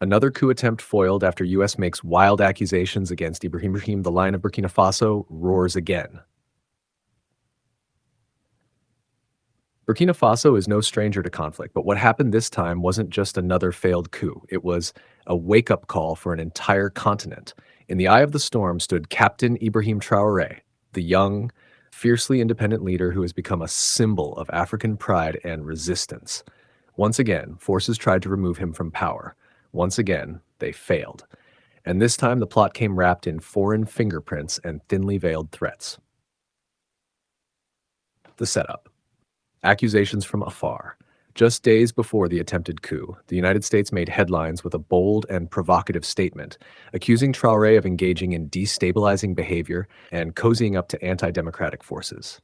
Another coup attempt foiled after US makes wild accusations against Ibrahim, the Lion of Burkina Faso, roars again. Burkina Faso is no stranger to conflict, but what happened this time wasn't just another failed coup. It was a wake-up call for an entire continent. In the eye of the storm stood Captain Ibrahim Traoré, the young, fiercely independent leader who has become a symbol of African pride and resistance. Once again, forces tried to remove him from power. Once again, they failed. And this time the plot came wrapped in foreign fingerprints and thinly veiled threats. The setup. Accusations from afar. Just days before the attempted coup, the United States made headlines with a bold and provocative statement, accusing Traoré of engaging in destabilizing behavior and cozying up to anti-democratic forces.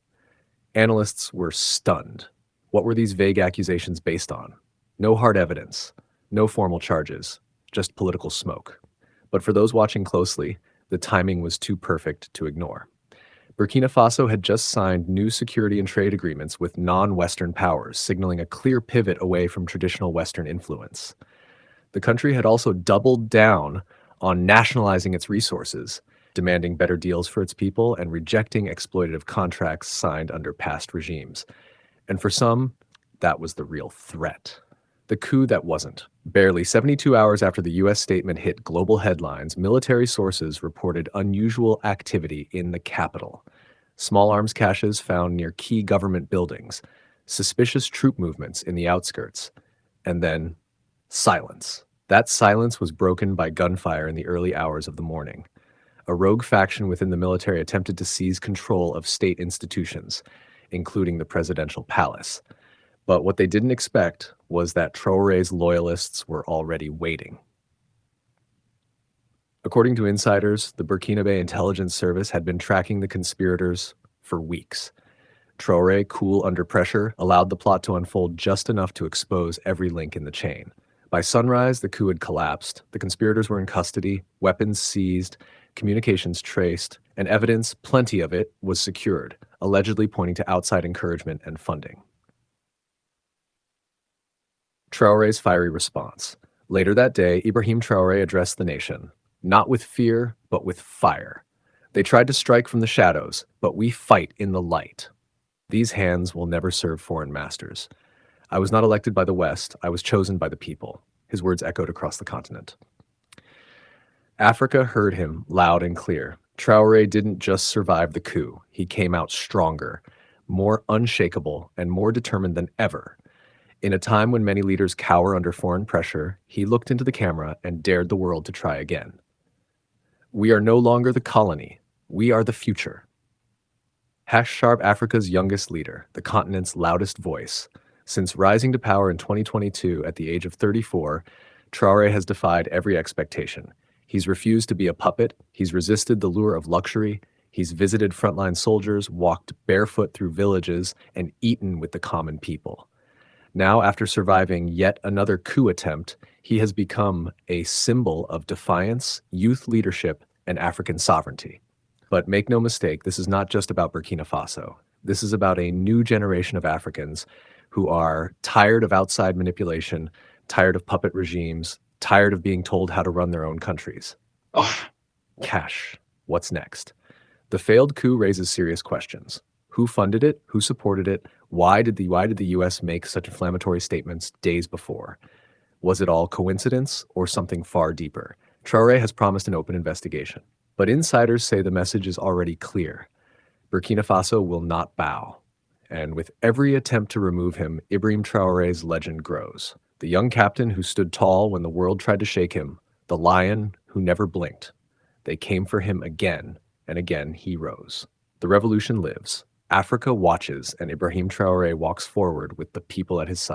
Analysts were stunned. What were these vague accusations based on? No hard evidence, no formal charges, just political smoke. But for those watching closely, the timing was too perfect to ignore. Burkina Faso had just signed new security and trade agreements with non-Western powers, signaling a clear pivot away from traditional Western influence. The country had also doubled down on nationalizing its resources, demanding better deals for its people and rejecting exploitative contracts signed under past regimes. And for some, that was the real threat. The coup that wasn't. Barely 72 hours after the U.S. statement hit global headlines, military sources reported unusual activity in the capital. Small arms caches found near key government buildings, suspicious troop movements in the outskirts, and then silence. That silence was broken by gunfire in the early hours of the morning. A rogue faction within the military attempted to seize control of state institutions, including the presidential palace. But what they didn't expect was that Traoré's loyalists were already waiting. According to insiders, the Burkinabe intelligence service had been tracking the conspirators for weeks. Traoré, cool under pressure, allowed the plot to unfold just enough to expose every link in the chain. By sunrise, the coup had collapsed. The conspirators were in custody, weapons seized, communications traced, and evidence, plenty of it, was secured, allegedly pointing to outside encouragement and funding. Traoré's fiery response. Later that day, Ibrahim Traoré addressed the nation, not with fear, but with fire. They tried to strike from the shadows, but we fight in the light. These hands will never serve foreign masters. I was not elected by the West, I was chosen by the people. His words echoed across the continent. Africa heard him loud and clear. Traoré didn't just survive the coup, he came out stronger, more unshakable, and more determined than ever. In a time when many leaders cower under foreign pressure, he looked into the camera and dared the world to try again. We are no longer the colony. We are the future. Sharp Africa's youngest leader, the continent's loudest voice. Since rising to power in 2022 at the age of 34, Traoré has defied every expectation. He's refused to be a puppet. He's resisted the lure of luxury. He's visited frontline soldiers, walked barefoot through villages, and eaten with the common people. Now, after surviving yet another coup attempt, he has become a symbol of defiance, youth leadership, and African sovereignty. But make no mistake, this is not just about Burkina Faso. This is about a new generation of Africans who are tired of outside manipulation, tired of puppet regimes, tired of being told how to run their own countries. Cash. What's next? The failed coup raises serious questions. Who funded it? Who supported it? Why did the U.S. make such inflammatory statements days before? Was it all coincidence or something far deeper? Traoré has promised an open investigation. But insiders say the message is already clear. Burkina Faso will not bow. And with every attempt to remove him, Ibrahim Traoré's legend grows. The young captain who stood tall when the world tried to shake him. The lion who never blinked. They came for him again, and again he rose. The revolution lives. Africa watches, and Ibrahim Traoré walks forward with the people at his side.